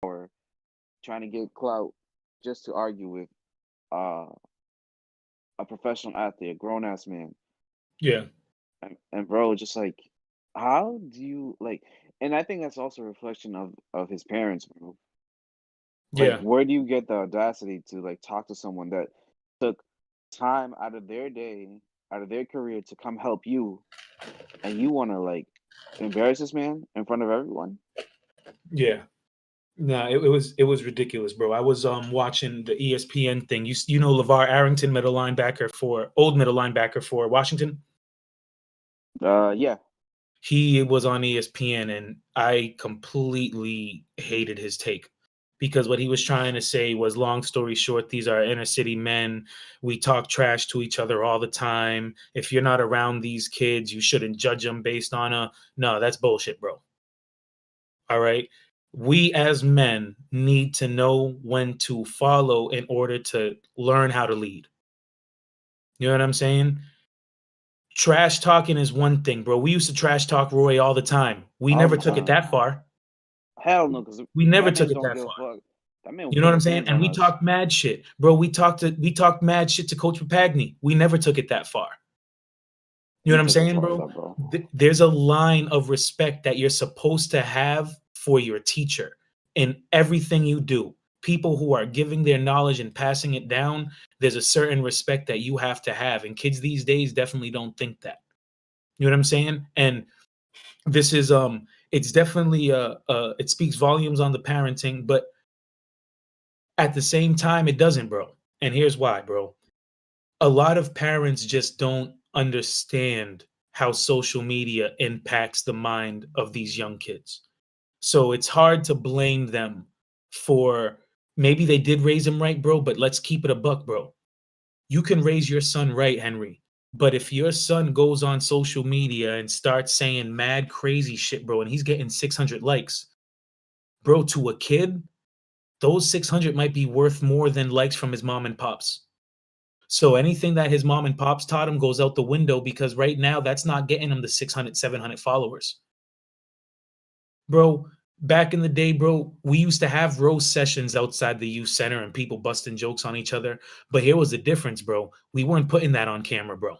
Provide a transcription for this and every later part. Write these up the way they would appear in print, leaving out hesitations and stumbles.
power, trying to get clout just to argue with uh, a professional athlete, a grown ass man. Yeah. And bro, just like, how do you like? And I think that's also a reflection of his parents, bro. Like, Yeah. where do you get the audacity to like talk to someone that took time out of their day, out of their career to come help you, and you want to like embarrass this man in front of everyone? Yeah. Nah, it was ridiculous, bro. I was watching the ESPN thing. You know LeVar Arrington, old middle linebacker for Washington. Yeah. He was on ESPN, and I completely hated his take because what he was trying to say was, long story short, these are inner city men. We talk trash to each other all the time. If you're not around these kids, you shouldn't judge them based on a no. That's bullshit, bro. All right. We as men need to know when to follow in order to learn how to lead. You know what I'm saying? Trash talking is one thing, bro. We used to trash talk Roy all the time. We All never the took it time. that far. Hell no, because We never that took man it don't that give a far. fuck. That man will You know put what I'm his saying? hands And on we us. talked mad shit. Bro, we talked mad shit to Coach Papagni. We never took it that far. You know We what I'm took it saying, far with bro? that, bro. There's a line of respect that you're supposed to have for your teacher in everything you do. People who are giving their knowledge and passing it down, there's a certain respect that you have to have. And kids these days definitely don't think that. You know what I'm saying? And this is it's definitely it speaks volumes on the parenting, but at the same time it doesn't, bro. And here's why, bro. A lot of parents just don't understand how social media impacts the mind of these young kids. So it's hard to blame them for, maybe they did raise him right, bro, but let's keep it a buck, bro. You can raise your son right, Henry. But if your son goes on social media and starts saying mad crazy shit, bro, and he's getting 600 likes, bro, to a kid, those 600 might be worth more than likes from his mom and pops. So anything that his mom and pops taught him goes out the window because right now that's not getting him the 600, 700 followers. Bro, back in the day, bro, we used to have roast sessions outside the youth center and people busting jokes on each other. But here was the difference, bro. We weren't putting that on camera, bro.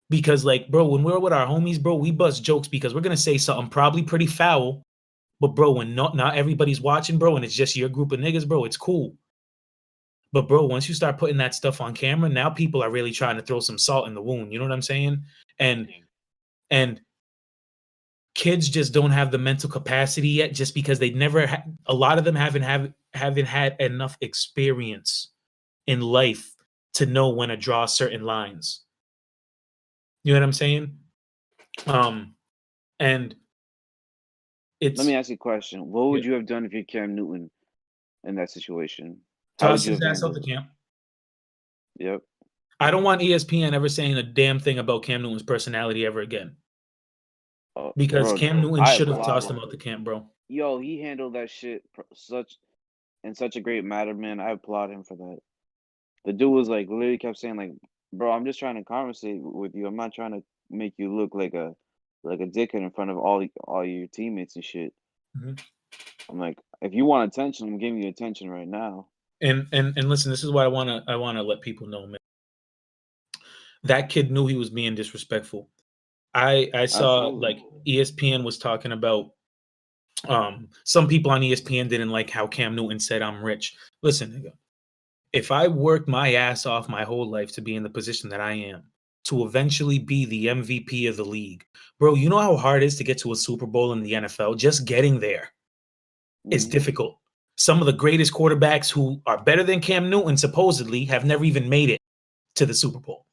Because, like, bro, when we're with our homies, bro, we bust jokes because we're gonna say something probably pretty foul. But bro, when not everybody's watching, bro, and it's just your group of niggas, bro, it's cool. But bro, once you start putting that stuff on camera, now people are really trying to throw some salt in the wound. You know what I'm saying? And and kids just don't have the mental capacity yet, just because they never. A lot of them haven't had enough experience in life to know when to draw certain lines. You know what I'm saying? Um, and Let me it's ask you a question. What yeah, would you have done if you're Cam Newton in that situation? How would toss you his have ass out handled the it? camp. Yep. I don't want ESPN ever saying a damn thing about Cam Newton's personality ever again. Because Bro, Cam Newton I should have applaud tossed him. him out the camp, bro. Yo, he handled that shit such in such a great manner, man. I applaud him for that. The dude was like literally kept saying like, "Bro, I'm just trying to conversate with you. I'm not trying to make you look like a dickhead in front of all your teammates and shit." Mhm. I'm like, if you want attention, I'm giving you attention right now. And listen, this is what I wanna let people know, man. That kid knew he was being disrespectful. I saw Absolutely. like ESPN was talking about some people on ESPN didn't like how Cam Newton said I'm rich. Listen, nigga, if I worked my ass off my whole life to be in the position that I am, to eventually be the MVP of the league, bro, you know how hard it is to get to a Super Bowl in the NFL? Just getting there is Hmm. difficult. Some of the greatest quarterbacks who are better than Cam Newton supposedly have never even made it to the Super Bowl.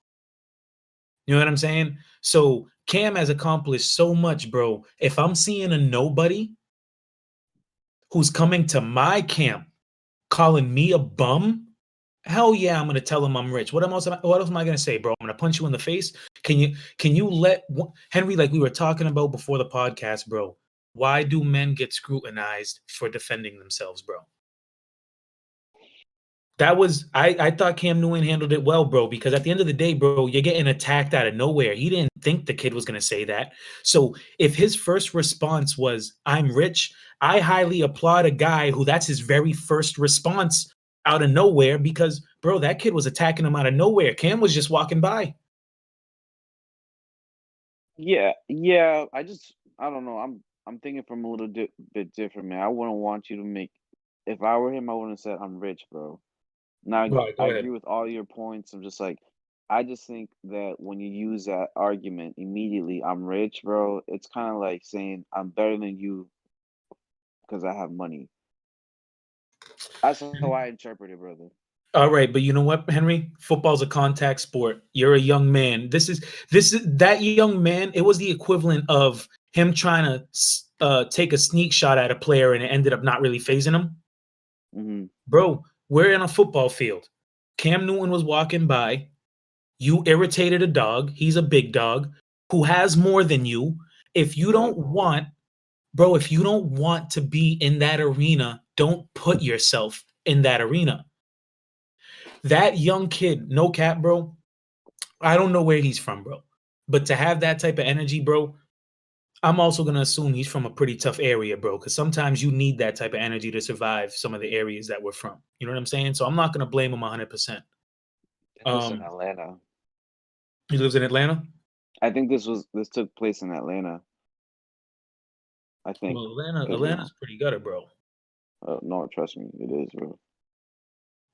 You know what I'm saying? So Cam has accomplished so much, bro. If I'm seeing a nobody who's coming to my camp calling me a bum, hell yeah, I'm gonna tell him I'm rich. What else am I gonna say, bro? I'm gonna punch you in the face. Can you let Henry, like we were talking about before the podcast, bro? Why do men get scrutinized for defending themselves, bro? That was I thought Cam Newton handled it well, bro, because at the end of the day, bro, you're getting attacked out of nowhere. He didn't think the kid was gonna say that. So if his first response was, "I'm rich," I highly applaud a guy who that's his very first response out of nowhere because, bro, that kid was attacking him out of nowhere. Cam was just walking by. Yeah, yeah. I don't know. I'm thinking from a little bit different, man. I wouldn't want you to make. If I were him, I wouldn't have said I'm rich, bro. Now Right, I go agree ahead. with all your points. I'm just like, I just think that when you use that argument immediately, I'm rich, bro. It's kind of like saying I'm better than you because I have money. That's how I interpret it, brother. All right, but you know what, Henry? Football's a contact sport. You're a young man. This is that young man. It was the equivalent of him trying to take a sneak shot at a player, and it ended up not really phasing him. Hmm. Bro, we're in a football field. Cam Newton was walking by. You irritated a dog. He's a big dog who has more than you. If you don't Exactly. want, bro, if you don't want to be in that arena, don't put yourself in that arena. That young kid, no cap, bro. I don't know where he's from, bro. But to have that type of energy, bro, I'm also gonna assume he's from a pretty tough area, bro. Because sometimes you need that type of energy to survive some of the areas that we're from. You know what I'm saying? So I'm not gonna blame him 100%. It was in Um, Atlanta. he lives in Atlanta. I think this took place in Atlanta. I think Well, Atlanta, because Atlanta's pretty gutter, bro. no, trust me, it is, bro.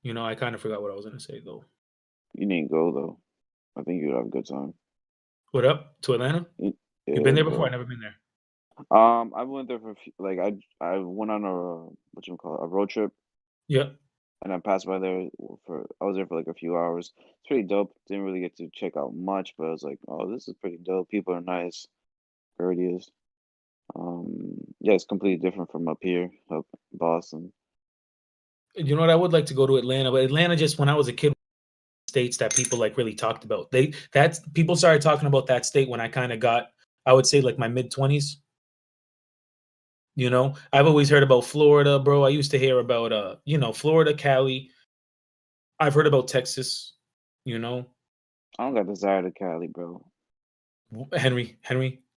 You know, I kind of forgot what I was gonna say though. You didn't go though. I think you'd have a good time. What up to Atlanta? Y- You been Yeah, there before? I bro. never been there. I went there for like I went on a what you call it, a road trip, Yep. and I passed by there for I was there for like a few hours. It's pretty dope. Didn't really get to check out much, but I was like, oh, this is pretty dope. People are nice, courteous. Yeah, it's completely different from up here, up in Boston. You know what? I would like to go to Atlanta, but Atlanta just when I was a kid, states that people like really talked about. That's people started talking about that state when I kind of got, I would say like my mid 20s. You know, I've always heard about Florida, bro. I used to hear about Florida, Cali. I've heard about Texas, you know. I don't got desire to Cali, bro. Henry,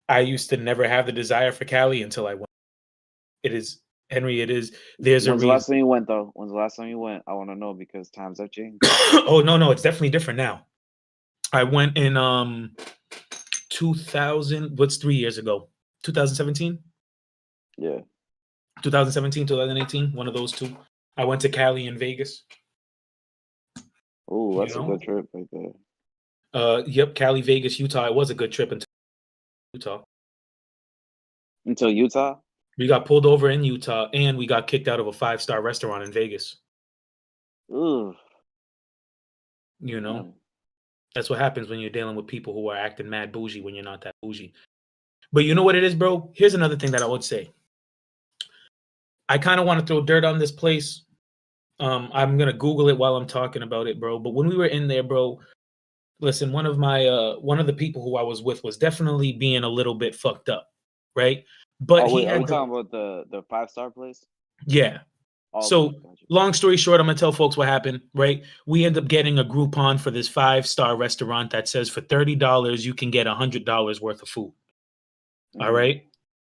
I used to never have the desire for Cali until I went. It is Henry, it is there's a When's the reason. last time you went though? When's the last time you went? I want to know because times have changed. Oh no, it's definitely different now. I went in 2000, what's 3 years ago? 2017? Yeah. 2017, 2018, one of those two. I went to Cali and Vegas, Oh, you that's a good know. trip right there. Yep, Cali, Vegas, Utah. It was a good trip into Utah. Until Utah? We got pulled over in Utah and we got kicked out of a five-star restaurant in Vegas. Ooh, You know, man. that's what happens when you're dealing with people who are acting mad bougie when you're not that bougie. But you know what it is, bro? Here's another thing that I would say. I kind of want to throw dirt on this place. I'm gonna Google it while I'm talking about it, bro. But when we were in there, bro, listen, one of the people who I was with was definitely being a little bit fucked up, right? But Oh he wait, are we had the talking about the 5-star place? yeah. Oh, So gotcha. long story short, I'm gonna tell folks what happened, right? We end up getting a Groupon for this five-star restaurant that says for $30 you can get $100 worth of food. All Hmm. right.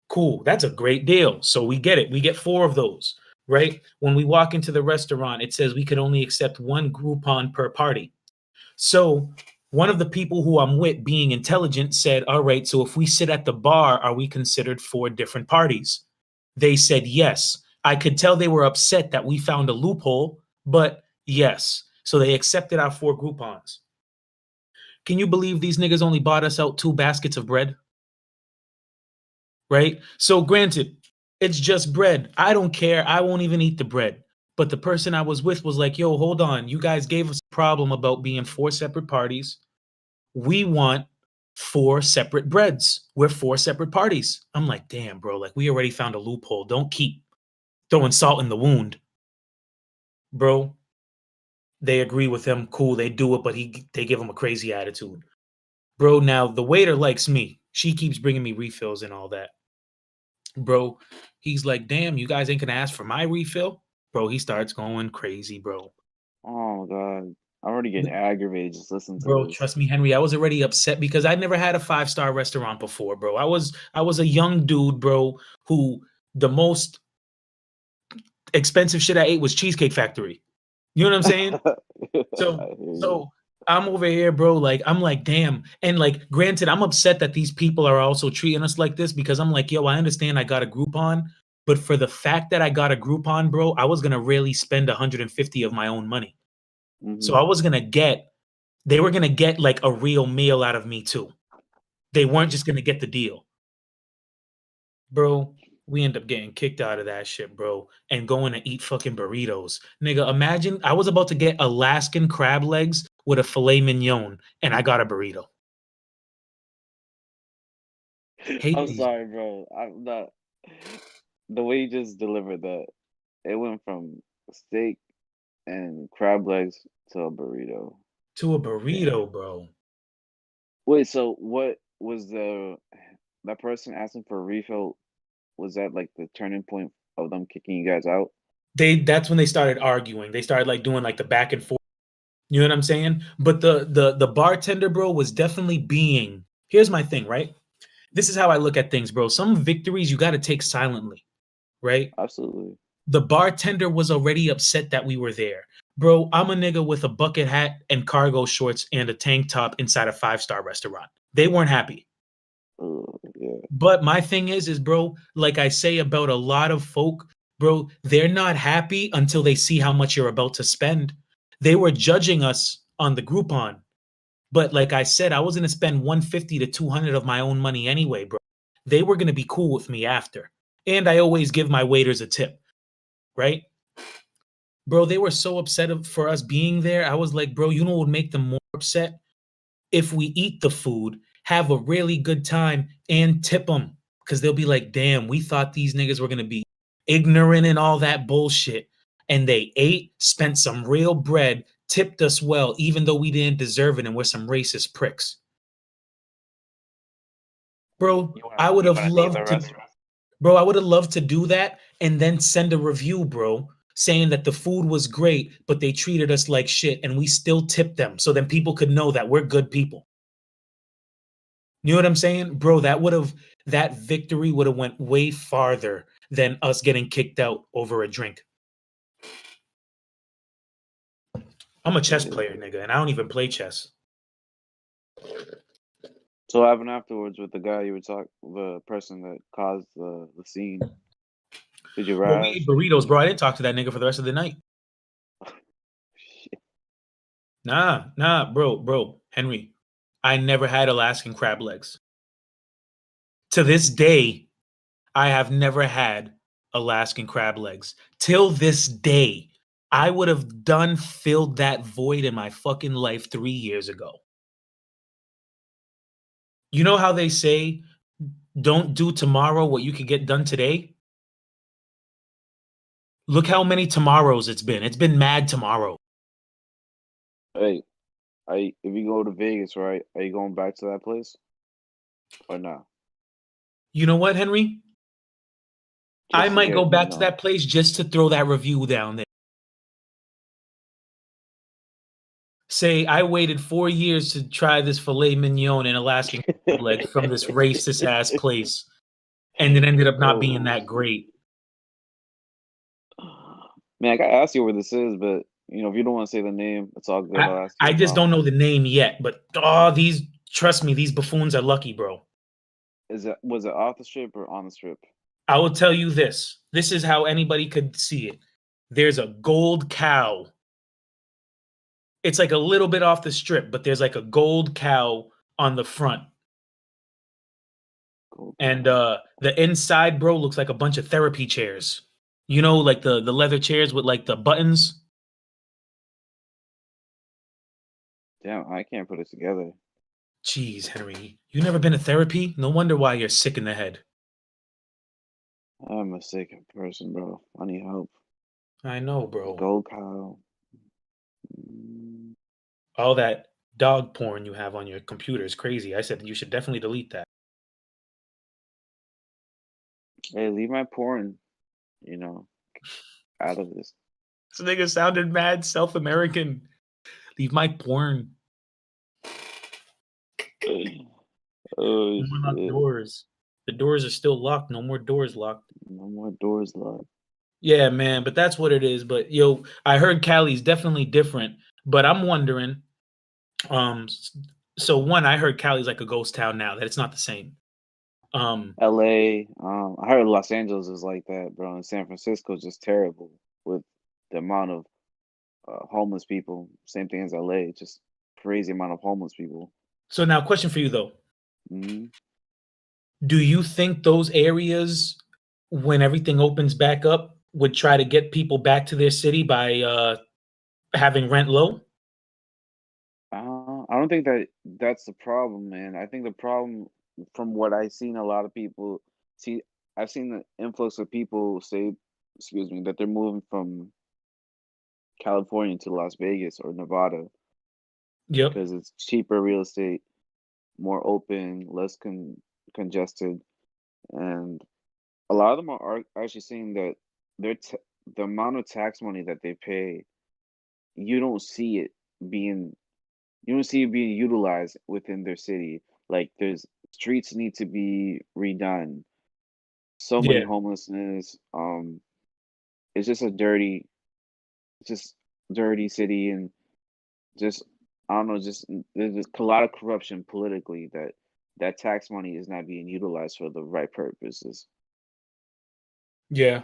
Cool. That's a great deal. So we get it. We get four of those, right? When we walk into the restaurant, it says we could only accept one Groupon per party. So one of the people who I'm with, being intelligent, said, all right, so if we sit at the bar, are we considered four different parties? They said yes. I could tell they were upset that we found a loophole, but yes. So they accepted our four Groupons. Can you believe these niggas only bought us out two baskets of bread? Right? So granted, it's just bread. I don't care. I won't even eat the bread. But the person I was with was like, yo, hold on. You guys gave us a problem about being four separate parties. We want four separate breads. We're four separate parties. I'm like, damn, bro, like we already found a loophole. Don't keep throwing salt in the wound, bro. They agree with him. Cool, they do it, but they give him a crazy attitude. Bro, now the waiter likes me. She keeps bringing me refills and all that. Bro, he's like, damn, you guys ain't gonna ask for my refill? Bro, he starts going crazy, bro. Oh god, I'm already getting aggravated just listening to Bro, this. trust me, Henry, I was already upset because I never had a five-star restaurant before, bro. I was a young dude, bro, who the most expensive shit I ate was Cheesecake Factory. You know what I'm saying? I So hear you. so I'm over here, bro, like, I'm like, "Damn." And, like, granted, I'm upset that these people are also treating us like this because I'm like, "Yo, I understand I got a Groupon, but for the fact that I got a Groupon, bro, I was gonna really spend 150 of my own money." So Hmm. I was gonna get they were gonna get, like, a real meal out of me too. They weren't just gonna get the deal. Bro, we end up getting kicked out of that shit, bro, and going to eat fucking burritos. Nigga, imagine I was about to get Alaskan crab legs with a filet mignon, and I got a burrito. Hate I'm these. sorry, bro. I'm not. The way you just delivered that, it went from steak and crab legs to a burrito. To a Damn. burrito, bro. Wait, so what was that person asking for a refill? Was that like the turning point of them kicking you guys out? That's when they started arguing. They started, like, doing, like, the back and forth. You know what I'm saying? But the bartender, bro, was definitely being here's my thing, right? This is how I look at things, bro. Some victories you gotta take silently, right? Absolutely. The bartender was already upset that we were there. Bro, I'm a nigga with a bucket hat and cargo shorts and a tank top inside a five-star restaurant. They weren't happy. Yeah. But my thing is bro, like I say about a lot of folk, bro, they're not happy until they see how much you're about to spend. They were judging us on the Groupon, but like I said, I was gonna spend 150 to 200 of my own money anyway, bro. They were gonna be cool with me after. And I always give my waiters a tip, right? Bro, they were so upset for us being there. I was like, bro, you know what would make them more upset? If we eat the food, have a really good time, and tip them. Because they'll be like, damn, we thought these niggas were going to be ignorant and all that bullshit. And they ate, spent some real bread, tipped us well, even though we didn't deserve it and we're some racist pricks. Bro, I would have loved to Bro, I would have loved to do that and then send a review, bro, saying that the food was great, but they treated us like shit and we still tipped them so then people could know that we're good people. You know what I'm saying? Bro, that victory would have went way farther than us getting kicked out over a drink. I'm a chess Yeah. player, nigga, and I don't even play chess. So what happened afterwards with the guy you were talking, the person that caused the scene? Did you Bro, we ate raz? burritos, bro. I didn't talk to that nigga for the rest of the night. Shit. Nah, bro, Henry. I never had Alaskan crab legs. To this day, I have never had Alaskan crab legs. Till this day, I would have done filled that void in my fucking life 3 years ago. You know how they say, don't do tomorrow what you could get done today? Look how many tomorrows it's been. It's been mad tomorrow. Hey, if you go to Vegas, right? Are you going back to that place or not? You know what, Henry? I Just to might go get, back to that place just to throw that review down there. Say I waited 4 years to try this filet mignon and Alaskan crab legs from this racist ass place, and it ended up not being oh, that great. man, I gotta ask you where this is, but if you don't want to say the name, it's all good. I, I'll ask I you just off. don't know the name yet, but oh, these trust me, these buffoons are lucky, bro. Was it off the strip or on the strip? I will tell you this. This is how anybody could see it. There's a gold cow. It's like a little bit off the strip, but there's like a gold cow on the front. Cool, And cow. the inside, bro, looks like a bunch of therapy chairs. You know, like the leather chairs with like the buttons. Damn, I can't put it together. Jeez, Henry, you never been to therapy? No wonder why you're sick in the head. I'm a sick person, bro. I need help. I know, A bro. gold cow. Mm, All that dog porn you have on your computer is crazy. I said you should definitely delete that. Hey, leave my porn, you know, out of this. This nigga sounded mad South American. Leave my porn. Oh No more locked shit! doors. The doors are still locked. No more doors locked. No more doors locked. Yeah, man, but that's what it is. But yo, I heard Cali's definitely different. But I'm wondering, so one, I heard Cali's like a ghost town now, that it's not the same. LA, I heard Los Angeles is like that, bro. And San Francisco is just terrible with the amount of homeless people. Same thing as LA, just crazy amount of homeless people. So now question for you though. Hmm. Do you think those areas, when everything opens back up, would try to get people back to their city by having rent low? I don't think that that's the problem, man. I think the problem, from what I've seen, a lot of people see. I've seen the influx of people say, excuse me, that they're moving from California to Las Vegas or Nevada Yep. because it's cheaper real estate, more open, less congested, and a lot of them are actually saying that their the amount of tax money that they pay, you don't see it being you don't see it being utilized within their city. Like there's streets need to be redone. So many Yeah. homelessness. It's just just dirty city, and just I don't know, just there's just a lot of corruption politically that tax money is not being utilized for the right purposes. Yeah.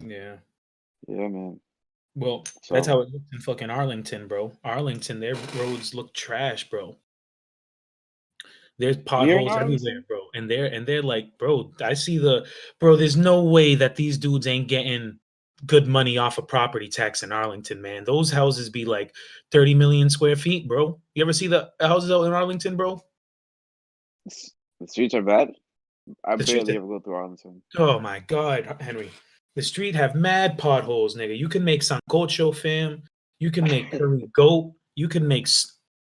Yeah. Yeah, man. Well, that's So how it looks in fucking Arlington, bro. Arlington, their roads look trash, bro. There's you're in potholes everywhere, Arlington? bro. And they're like, bro, I see the bro, there's no way that these dudes ain't getting good money off of property tax in Arlington, man. Those houses be like 30 million square feet, bro. You ever see the houses out in Arlington, bro? The streets are bad. I The streets barely are, ever go through Arlington. oh my god, Henry. The street have mad potholes, nigga. You can make sancocho, fam. You can make curry goat. You can make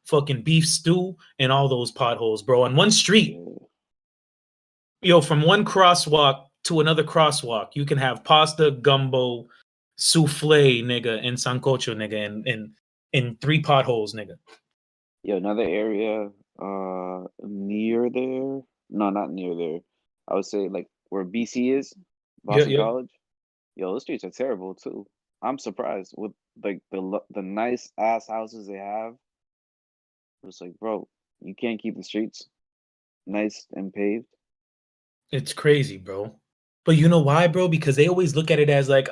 fucking beef stew and all those potholes, bro. On one street, Yeah. yo, from one crosswalk to another crosswalk, you can have pasta, gumbo, souffle, nigga, and sancocho, nigga, and three potholes, nigga. Yo, another area near there. No, not near there. I would say like where BC is, Yeah, Boston yeah. College. Yo, those streets are terrible too. I'm surprised with like the nice ass houses they have. It's like, bro, you can't keep the streets nice and paved. It's crazy, bro. But you know why, bro? Because they always look at it as like,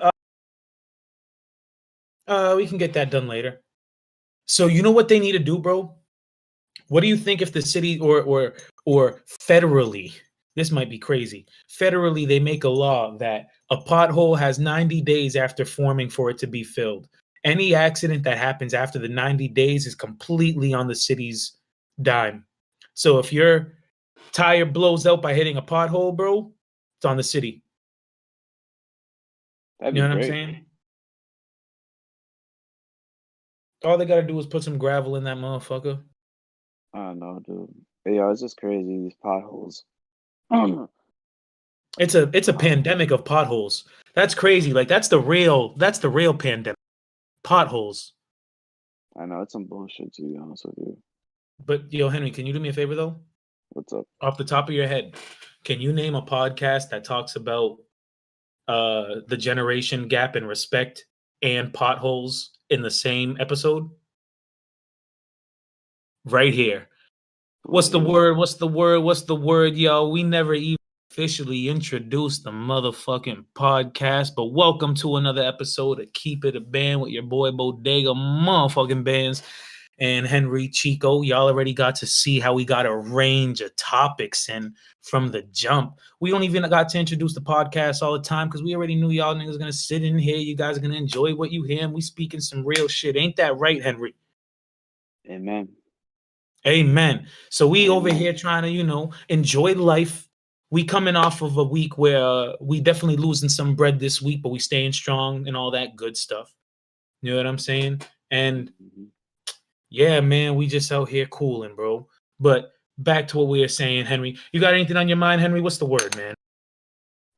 we can get that done later. So you know what they need to do, bro? What do you think if the city or federally, this might be crazy. Federally, they make a law that a pothole has 90 days after forming for it to be filled. Any accident that happens after the 90 days is completely on the city's dime. So if your tire blows out by hitting a pothole, bro, it's on the city. That'd You be know what I'm great. saying? All they gotta do is put some gravel in that motherfucker. I don't know, dude. Yeah, it's just crazy these potholes. I It's a pandemic of potholes. That's crazy. Like that's the real pandemic. Potholes. know it's some bullshit to be honest with you. But yo, Henry, can you do me a favor though? What's up? Off the top of your head, can you name a podcast that talks about the generation gap in respect and potholes in the same episode? Right here. What's Right the here. word? What's the word? What's the word, yo? We never even officially introduced the motherfucking podcast, but welcome to another episode of Keep It a Band with your boy Bodega motherfucking bands and Henry Chico. Y'all already got to see how we got a range of topics and from the jump. We don't even got to introduce the podcast all the time because we already knew y'all niggas gonna sit in here. You guys are gonna enjoy what you hear, and we speaking some real shit. Ain't that right, Henry? Amen. Amen. So we over Amen. here trying to, enjoy life. We coming off of a week where we definitely losing some bread this week, but we staying strong and all that good stuff. You know what I'm saying? And Mhm. yeah, man, we just out here cooling, bro. But back to what we were saying, Henry. You got anything on your mind, Henry? What's the word, man?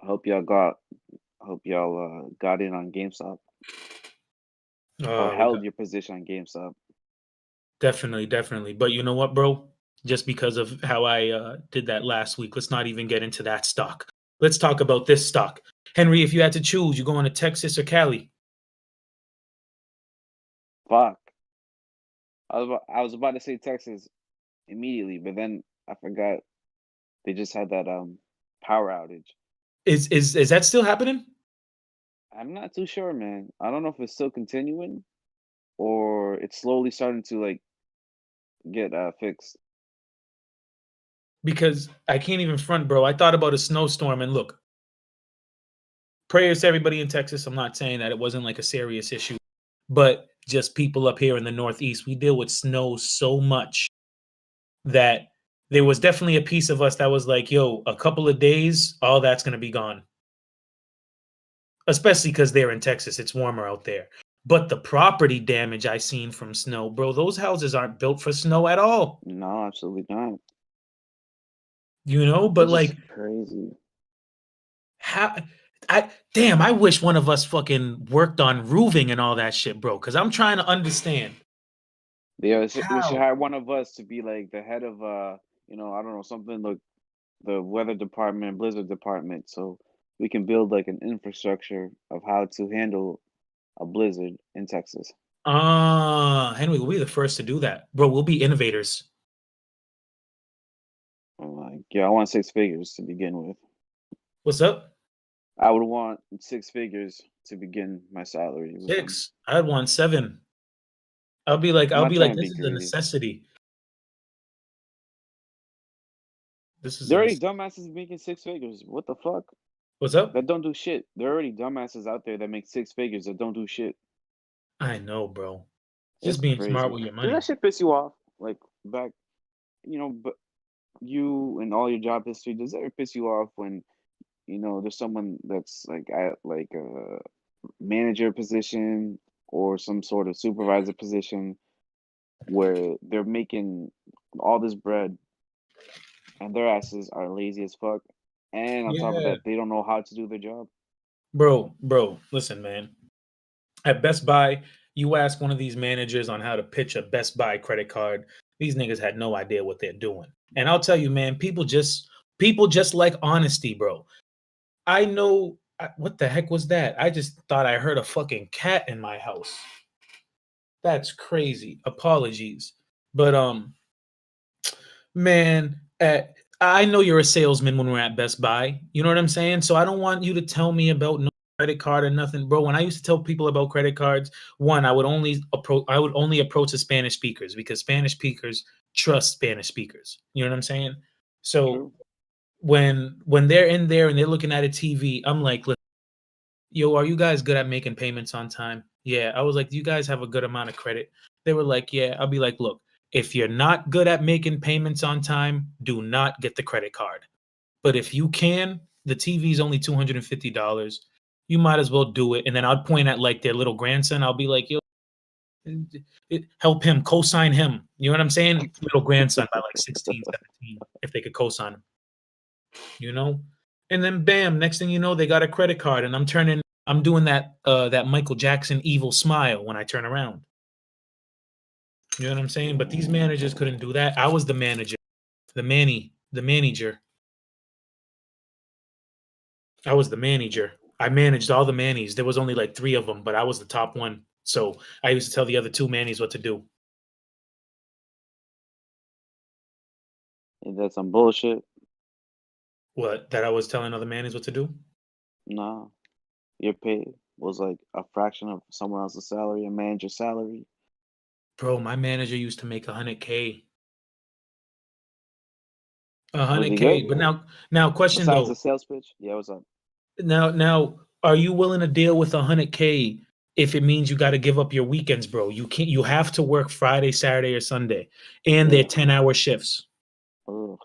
I hope y'all got Hope y'all got in on GameStop or We held got your position on GameStop. definitely, definitely. But you know what, bro? Just because of how I did that last week, let's not even get into that stock. Let's talk about this stock. Henry, if you had to choose, you going to Texas or Cali? Fuck. I was about to say Texas immediately, but then I forgot they just had that power outage. Is that still happening? I'm not too sure, man. I don't know if it's still continuing or it's slowly starting to like get fixed. Because I can't even front, bro. I thought about a snowstorm, and look, prayers to everybody in Texas. I'm not saying that it wasn't like a serious issue, but just people up here in the Northeast, we deal with snow so much that there was definitely a piece of us that was like, yo, a couple of days, all that's going to be gone. Especially because they're in Texas. It's warmer out there. But the property damage I seen from snow, bro, those houses aren't built for snow at all. No, absolutely not. But It's just like, crazy. how I wish one of us fucking worked on roofing and all that shit, bro. Cause I'm trying to understand Yeah, they should how. hire one of us to be like the head of I don't know, something like the weather department, blizzard department, so we can build like an infrastructure of how to handle a blizzard in Texas. Henry, we'll be the first to do that. Bro, we'll be innovators. I'm like, yeah, I want six figures to begin with. What's up? I would want six figures to begin my salary with them. 6. I'd want 7. I'll be like I'm I'll not be trying like, to be this is a greedy. necessity. This is They're a already necessity. dumbasses making six figures. What the fuck? What's up? That don't do shit. There are already dumbasses out there that make six figures that don't do shit. I know, bro. It's Just being smart crazy. with your Does that money. shit piss you off? Like back, but you and all your job history, does that ever piss you off when there's someone that's like at like a manager position or some sort of supervisor position where they're making all this bread and their asses are lazy as fuck, and on top of Yeah. that, they don't know how to do their job. Bro, listen, man. At Best Buy, you ask one of these managers on how to pitch a Best Buy credit card. These niggas had no idea what they're doing. And I'll tell you, man, people just like honesty, bro. I know what the heck was that? I just thought I heard a fucking cat in my house. That's crazy. Apologies. But man, I know you're a salesman when we're at Best Buy. You know what I'm saying? So I don't want you to tell me about no credit card or nothing, bro. When I used to tell people about credit cards, one, I would only approach the Spanish speakers because Spanish speakers trust Spanish speakers. You know what I'm saying? So True. when they're in there and they're looking at a TV, I'm like, yo, are you guys good at making payments on time? Yeah. I was like, do you guys have a good amount of credit? They were like, yeah. I'll be like, look, if you're not good at making payments on time, do not get the credit card. But if you can, the TV is only $250. You might as well do it. And then I'd point at like their little grandson. I'll be like, yo, help him, co-sign him. You know what I'm saying? Little grandson by like 16, 17, if they could co-sign him, you know? And then bam, next thing you know, they got a credit card and I'm doing that Michael Jackson evil smile when I turn around. You know what I'm saying? But these managers couldn't do that. I was the manager, the manager. I was the manager. I managed all the Mannies. There was only like 3 of them, but I was the top one. So I used to tell the other 2 Mannies what to do. Is that some bullshit? What? That I was telling other Mannies what to do? Nah, your pay was like a fraction of someone else's salary, a manager's salary. Bro, my manager used to make 100K. Was he 100K. good? But now question Besides the though. sales pitch? Yeah, what's up? Now are you willing to deal with 100K if it means you got to give up your weekends, bro? You have to work Friday, Saturday, or Sunday. And they're Ugh, 10-hour shifts. ugh.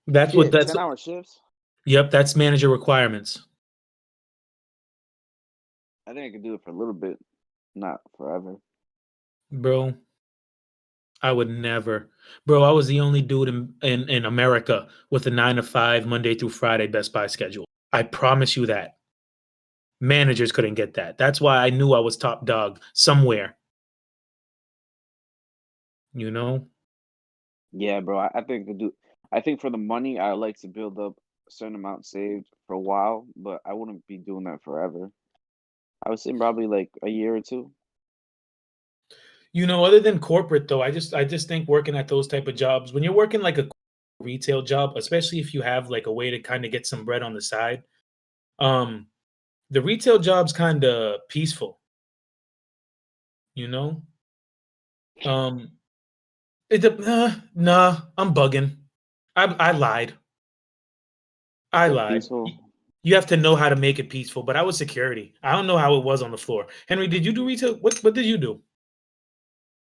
That's what Shit, that's 10-hour shifts? Yep, that's manager requirements. I think I could do it for a little bit, not forever. Bro, I would never. Bro, I was the only dude in America with a 9 to 5 Monday through Friday Best Buy schedule. I promise you that. Managers couldn't get that. That's why I knew I was top dog somewhere, you know? Yeah, bro. I think to do. I think for the money, I like to build up a certain amount saved for a while, but I wouldn't be doing that forever. I would say probably like a year or two. You know, other than corporate though, I just think working at those type of jobs, when you're working like a retail job, especially if you have like a way to kind of get some bread on the side, um, the retail job's kind of peaceful, you know? Um, nah, I'm bugging. I lied. I So lied. peaceful. You have to know how to make it peaceful, but I was security. I don't know how it was on the floor. Henry, did you do retail? What did you do?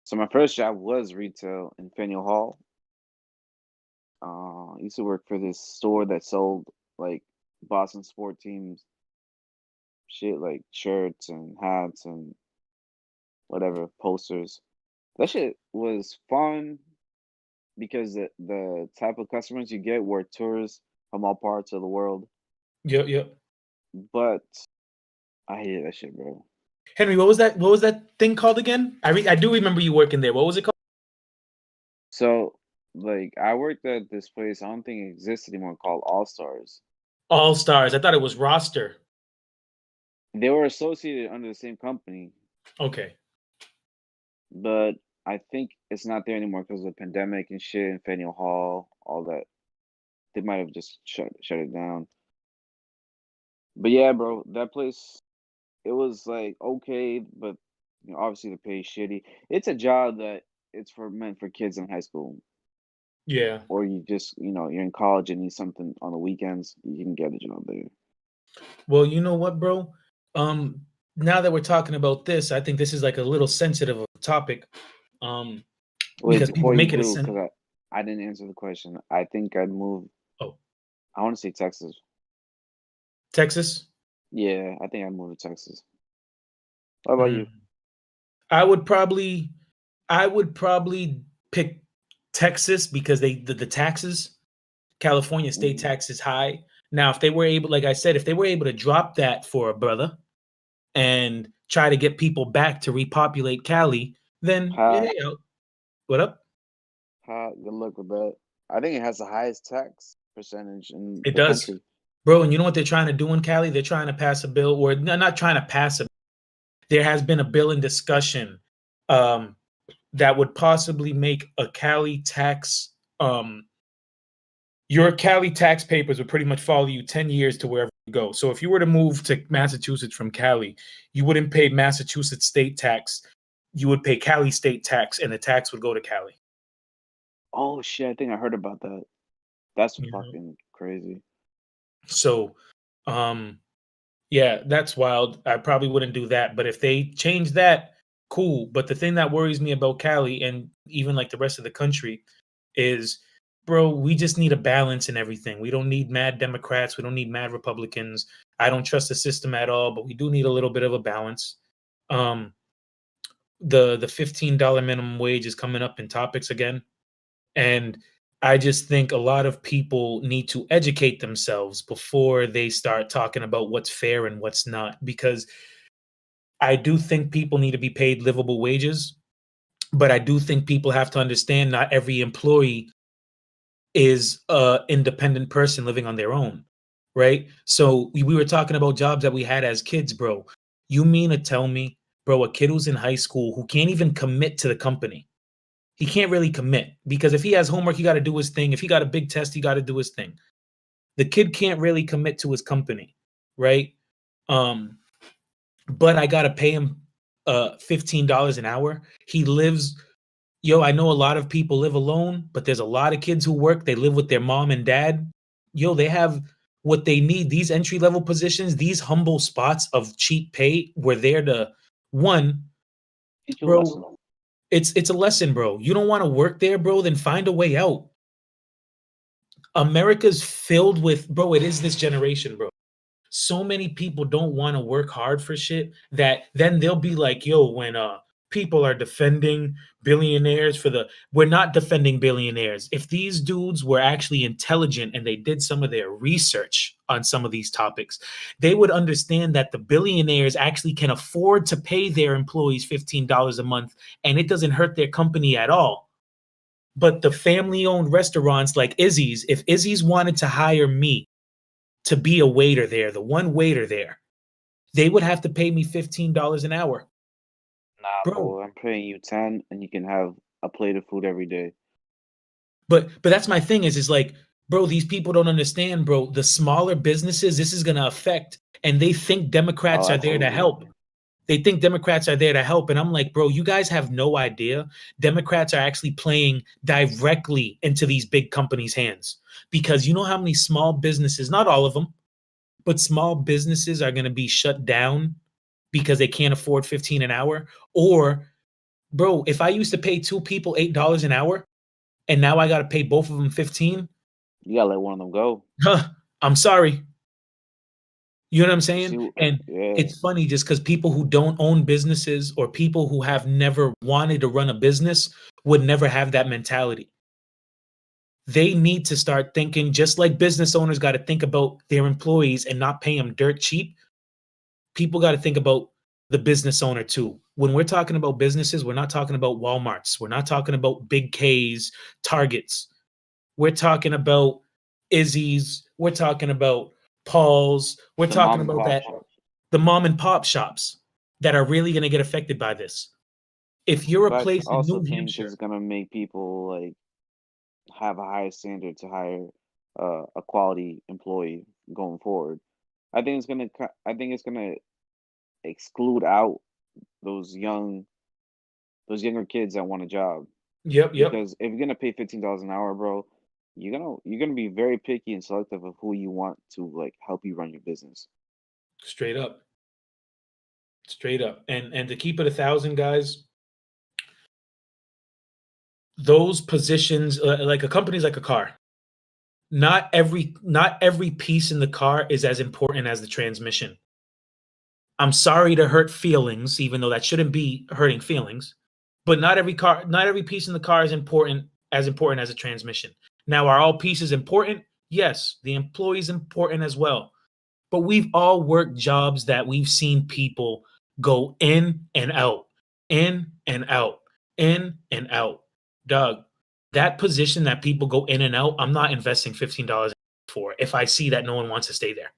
So my first job was retail in Faneuil Hall. I used to work for this store that sold like Boston sport teams shit, like shirts and hats and whatever posters. That shit was fun because the type of customers you get were tourists from all parts of the world. Yep, yep. But I hated that shit, bro. Henry, what was that? What was that thing called again? I do remember you working there. What was it called? So like I worked at this place, I don't think it exists anymore, called All Stars. All Stars. I thought it was roster. They were associated under the same company, Okay. but I think it's not there anymore because of the pandemic and shit and Faneuil Hall, all that. They might have just shut it down. But yeah, bro, that place it was like okay, but obviously the pay is shitty. It's a job that it's for meant for kids in high school, Yeah. or you just you're in college and need something on the weekends. You can get a job there. Well, you know what, bro? Um, now that we're talking about this, I think this is like a little sensitive of a topic. Um, Wait, because people before you make it a do, sen. because I didn't answer the question. I think I'd move. Oh, I want to say Texas. Texas. Yeah, I think I'd move to Texas. What about you? Mm. I would probably, I would probably pick Texas because the taxes. California state Mm. tax is high. Now, if they were able, like I said, if they were able to drop that for a brother and try to get people back to repopulate Cali, then yeah, Ha what up? ha. Good luck with that. I think it has the highest tax percentage in It the does, country. bro. And you know what they're trying to do in Cali? They're trying to pass a bill, or not trying to pass a. There has been a bill in discussion um, that would possibly make a Cali tax. Your Cali tax papers would pretty much follow you 10 years to wherever you go. So if you were to move to Massachusetts from Cali, you wouldn't pay Massachusetts state tax. You would pay Cali state tax, and the tax would go to Cali. Oh shit! I think I heard about that. That's You know? fucking crazy. So, um, yeah, that's wild. I probably wouldn't do that. But if they change that, cool. But the thing that worries me about Cali and even like the rest of the country is, bro, we just need a balance in everything. We don't need mad Democrats. We don't need mad Republicans. I don't trust the system at all, but we do need a little bit of a balance. Um, the $15 minimum wage is coming up in topics again. And I just think a lot of people need to educate themselves before they start talking about what's fair and what's not. Because I do think people need to be paid livable wages, but I do think people have to understand not every employee is a independent person living on their own, right? So we were talking about jobs that we had as kids, bro. You mean to tell me, bro, a kid who's in high school who can't even commit to the company, he can't really commit because if he has homework, he got to do his thing. If he got a big test, he got to do his thing. The kid can't really commit to his company, right? Um, but I got to pay him $15 an hour. He lives, yo, I know a lot of people live alone, but there's a lot of kids who work. They live with their mom and dad. Yo, they have what they need. These entry level positions, these humble spots of cheap pay were there to one, Teach you a lesson. bro. It's a lesson, bro. You don't want to work there, bro, then find a way out. America's filled with, bro, it is this generation, bro. So many people don't want to work hard for shit that then they'll be like, yo, when People are defending billionaires for the we're not defending billionaires. If these dudes were actually intelligent and they did some of their research on some of these topics, they would understand that the billionaires actually can afford to pay their employees $15 a month and it doesn't hurt their company at all. But the family owned restaurants like Izzy's, if Izzy's wanted to hire me to be a waiter there, the one waiter there, they would have to pay me $15 an hour. Nah, Bro, bro, I'm paying you 10 and you can have a plate of food every day. but that's my thing is like, bro, these people don't understand, bro. The smaller businesses, this is gonna affect, and they think Oh, Democrats are there to absolutely. help. They think Democrats are there to help. And I'm like, bro, you guys have no idea. Democrats are actually playing directly into these big companies' hands. Because you know how many small businesses, not all of them, but small businesses are gonna be shut down because they can't afford 15 an hour. Or, bro, if I used to pay two people $8 an hour and now I gotta pay both of them 15, You gotta let one of them go. huh, I'm sorry. You know what I'm You see, saying? And yeah, it's funny just because people who don't own businesses or people who have never wanted to run a business would never have that mentality. They need to start thinking just like business owners got to think about their employees and not pay them dirt cheap. People got to think about the business owner too. When we're talking about businesses, we're not talking about Walmarts. We're not talking about big K's, Targets. We're talking about Izzy's. We're talking about Paul's. We're the talking mom and about pop that shops. the mom and pop shops that are really going to get affected by this. If you're a But place I in also New think Hampshire, it's gonna make people like have a higher standard to hire a quality employee going forward. I think it's gonna exclude out those younger kids that want a job. yep, yep, Because if you're gonna pay $15 an hour, bro, you're gonna be very picky and selective of who you want to like help you run your business. straight up, straight up, and to keep it 1,000 guys, those positions like a company's like a car. Not every piece in the car is as important as the transmission. I'm sorry to hurt feelings, even though that shouldn't be hurting feelings. But not every piece in the car is important as a transmission. Now, are all pieces important? Yes, the employee is important as well. But we've all worked jobs that we've seen people go in and out, in and out, in and out. Doug, that position that people go in and out, I'm not investing $15 for if I see that no one wants to stay there.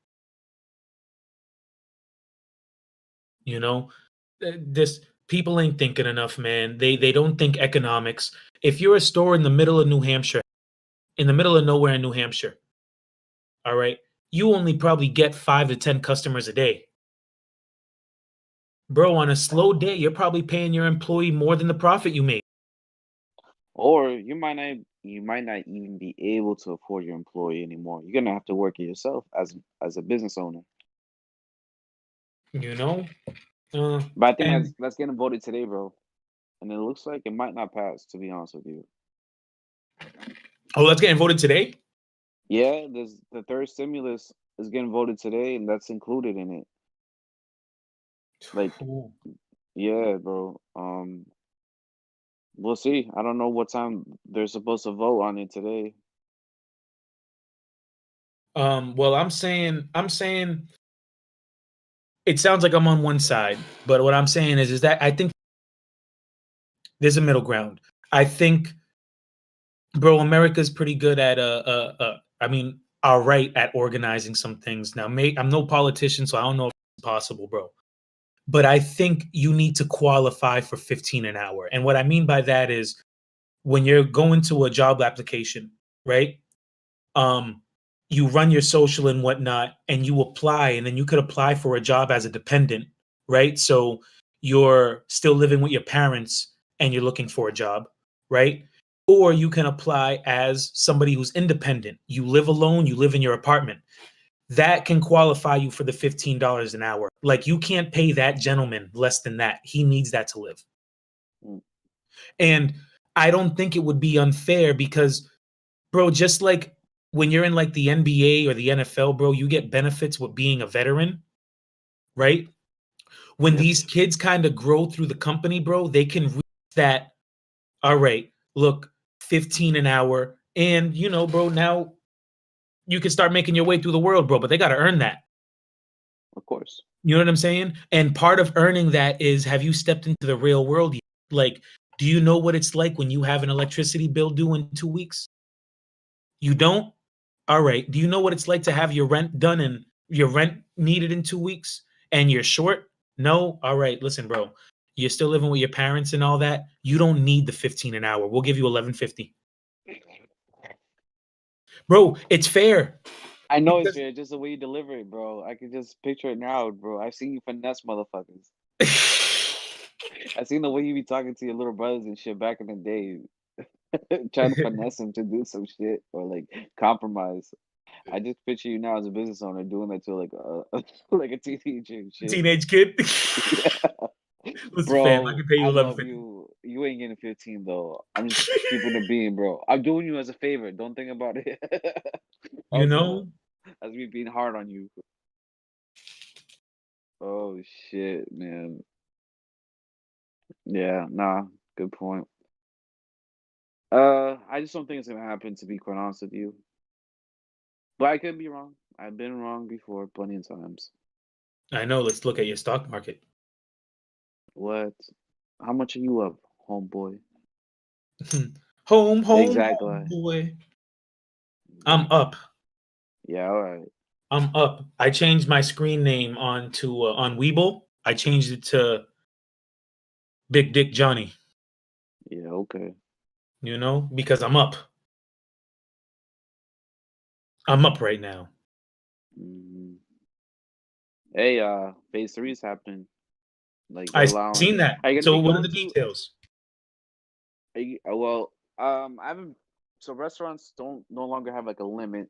You know, this people ain't thinking enough, man. They don't think economics. If you're a store in the middle of New Hampshire, in the middle of nowhere in New Hampshire, all right, you only probably get 5 to 10 customers a day. Bro, on a slow day, you're probably paying your employee more than the profit you make. Or you might not even be able to afford your employee anymore. You're gonna have to work it yourself as a business owner. You know, uh, But I think and that's getting voted today, bro. And it looks like it might not pass, to be honest with you. oh, that's getting voted today. Yeah, there's the third stimulus is getting voted today, and that's included in it. Like, Ooh. yeah, bro. We'll see. I don't know what time they're supposed to vote on it today. Well, I'm saying it sounds like I'm on one side, but what I'm saying is that I think there's a middle ground. I think, bro, America's pretty good at I mean, all right at organizing some things. Now, I'm no politician, so I don't know if it's possible, bro. But I think you need to qualify for 15 an hour. And what I mean by that is when you're going to a job application, right? Um, you run your social and whatnot, and you apply, and then you could apply for a job as a dependent, right? So you're still living with your parents and you're looking for a job, right? Or you can apply as somebody who's independent. You live alone, you live in your apartment. That can qualify you for the $15 an hour. Like you can't pay that gentleman less than that. He needs that to live. Mm. And I don't think it would be unfair because, bro, just like when you're in like the NBA or the NFL, bro, you get benefits with being a veteran, right? When Yep. these kids kind of grow through the company, bro, they can reach that. All right, look, 15 an hour, and bro, now you can start making your way through the world, bro. But they got to earn that. Of course. You know what I'm saying? And part of earning that is, have you stepped into the real world yet? Like, do you know what it's like when you have an electricity bill due in 2 weeks? You don't? All right. Do you know what it's like to have your rent done and your rent needed in 2 weeks and you're short? No? All right. Listen, bro. You're still living with your parents and all that. You don't need the 15 an hour. We'll give you 11.50. Bro, it's fair. I know it's Because fair, just the way you deliver it, bro. I can just picture it now, bro. I've seen you finesse motherfuckers. I seen the way you be talking to your little brothers and shit back in the day, trying to finesse them to do some shit or like compromise. I just picture you now as a business owner doing that to like a like a teenager and shit. teenage kid. Yeah. Listen, fam, I Bro, can pay I you love 11.50. you. You ain't getting 15 though. I'm just keeping it being, bro. I'm doing you as a favor. Don't think about it You as know, me being hard on you. Oh shit, man. Yeah, nah, good point. I just don't think it's gonna happen to be quite honest with you. But I could be wrong. I've been wrong before plenty of times. I know. Let's look at your stock market. What? How much are you up, homeboy? Home, home, home, Exactly. boy. I'm Exactly. up. Yeah, all right. I'm up. I changed my screen name on Weeble. I changed it to Big Dick Johnny. Yeah, okay. Because I'm up. I'm up right now. Mhm. Hey, phase three is happening. Like they're I allowing. seen that. Are you gonna So be what are going the to? details? Well, I haven't. So restaurants don't no longer have like a limit.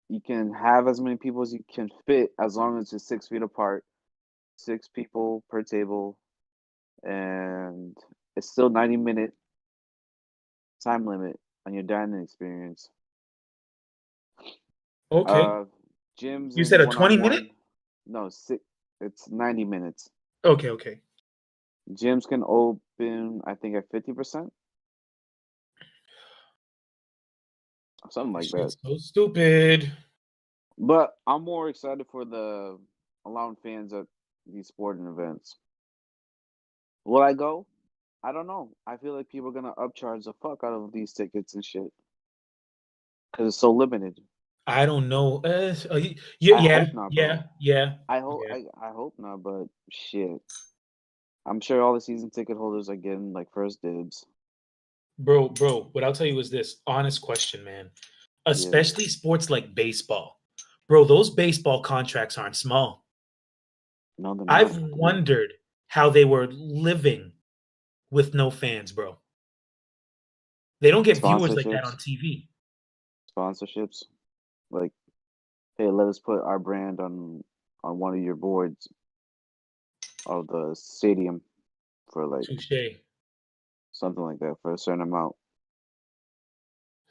You can have as many people as you can fit as long as it's 6 feet apart. 6 people per table, and it's still 90-minute time limit on your dining experience. Okay. Uh, gyms You said and a 20-minute? one-on-one. No, six. It's 90 minutes. Okay, okay. Gyms can open, I think, at 50%, something This like that. shit's so stupid. But I'm more excited for the allowing fans at these sporting events. Will I go? I don't know. I feel like people are gonna upcharge the fuck out of these tickets and shit because it's so limited. I don't know. I Yeah, hope not, yeah, bro. yeah, I hope yeah. I hope not, but shit. I'm sure all the season ticket holders are getting like first dibs. Bro, what I'll tell you is this honest question, man. Yeah. Especially sports like baseball. Bro, those baseball contracts aren't small. No, they're I've not. Dude. wondered how they were living with no fans, bro. They don't get viewers like that on Sponsorships. TV. Sponsorships. Like, hey, let us put our brand on one of your boards of the stadium for like Touche. something like that for a certain amount.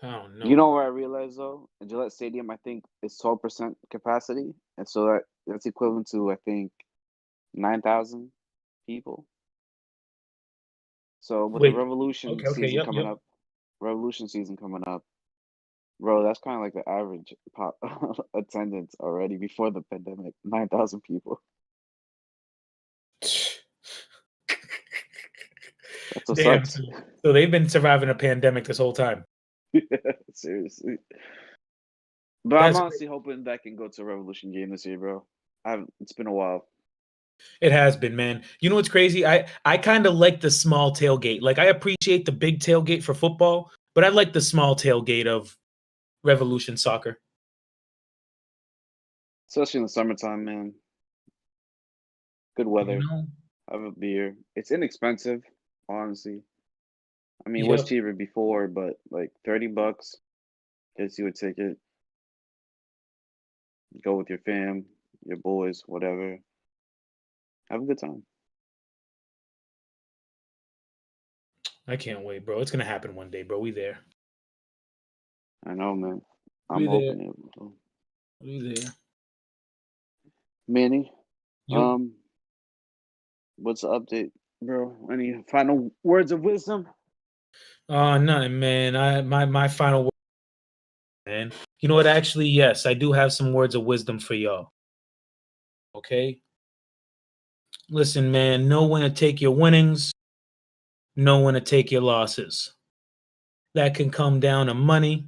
I don't You know, know bro. what I realized though? In Gillette Stadium, I think it's 12% capacity, and so that's equivalent to I think 9,000 people. So with the Wait. Revolution Okay, season yep, coming yep. up, Revolution season coming up, bro, that's kind of like the average pop attendance already before the pandemic. 9,000 people. That's what Damn. sucks. So they've been surviving a pandemic this whole time. Seriously. But I'm That's great. honestly hoping that I can go to a Revolution game this year, bro. It's been a while. It has been, man. You know what's crazy? I kind of like the small tailgate. Like I appreciate the big tailgate for football, but I like the small tailgate of Revolution soccer. Especially in the summertime, man. Good You weather. know? Have a beer. It's inexpensive, honestly. I mean, it was Yep. cheaper before, but like $30 gets you a ticket. Go with your fam, your boys, whatever. Have a good time. I can't wait, bro. It's gonna happen one day, bro. We there. I know, man. I'm We there. hoping it will. We there. Manny, Yo. um, What's the update, bro? Any final words of wisdom? Nothing, man. My final word, man. You know what? Actually, yes, I do have some words of wisdom for y'all. Okay, listen, man. Know when to take your winnings. Know when to take your losses. That can come down to money.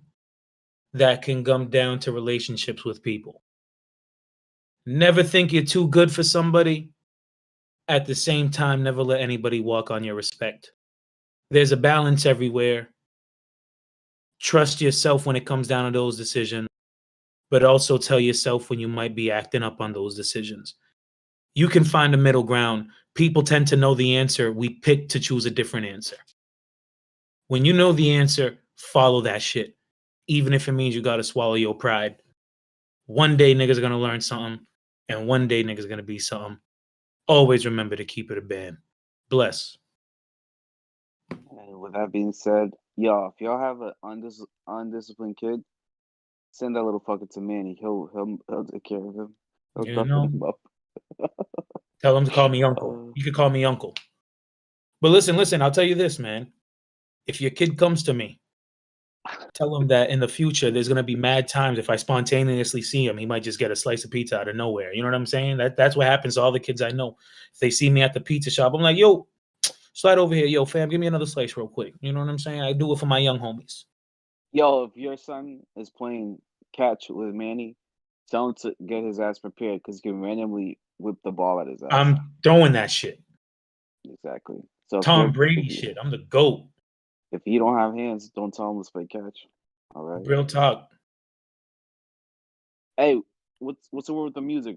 That can come down to relationships with people. Never think you're too good for somebody. At the same time, never let anybody walk on your respect. There's a balance everywhere. Trust yourself when it comes down to those decisions, but also tell yourself when you might be acting up on those decisions. You can find a middle ground. People tend to know the answer. We pick to choose a different answer. When you know the answer, follow that shit. Even if it means you got to swallow your pride. One day niggas are going to learn something, and one day niggas are going to be something. Always remember to keep it a band. Bless. And with that being said, y'all, if y'all have an undisciplined kid, send that little fucker to Manny. He'll take care of him. He'll You toughen know, him up. tell him to call me uncle. Uh, You could call me uncle. But listen, I'll tell you this, man. If your kid comes to me, tell him that in the future there's gonna be mad times if I spontaneously see him, he might just get a slice of pizza out of nowhere. You know what I'm saying? That's what happens to all the kids I know. If they see me at the pizza shop, I'm like, yo, slide over here, yo, fam, give me another slice real quick. You know what I'm saying? I do it for my young homies. Yo, if your son is playing catch with Manny, tell him to get his ass prepared because he can randomly whip the ball at his ass. I'm throwing that shit. Exactly. So if Tom you're Brady shit. I'm the GOAT. if you don't have hands, don't tell him to play catch. All right. Real talk. Hey, what's the word with the music?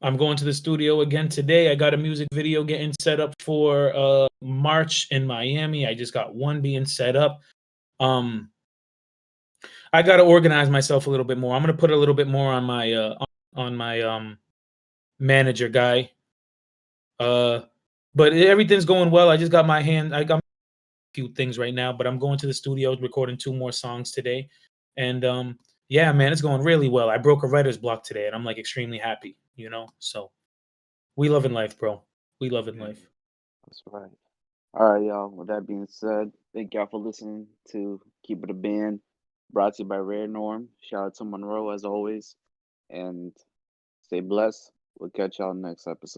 I'm going to the studio again today. I got a music video getting set up for March in Miami. I just got one being set up. I got to organize myself a little bit more. I'm going to put a little bit more on my manager guy. But everything's going well. I just got my hand. I got a few things right now, but I'm going to the studio recording 2 more songs today. And yeah, man, it's going really well. I broke a writer's block today, and I'm like extremely happy. You know, so we loving life, bro. We loving life. That's right. All right, y'all. With that being said, thank y'all for listening to Keep It a Band, brought to you by Rare Norm. Shout out to Monroe as always, and stay blessed. We'll catch y'all next episode.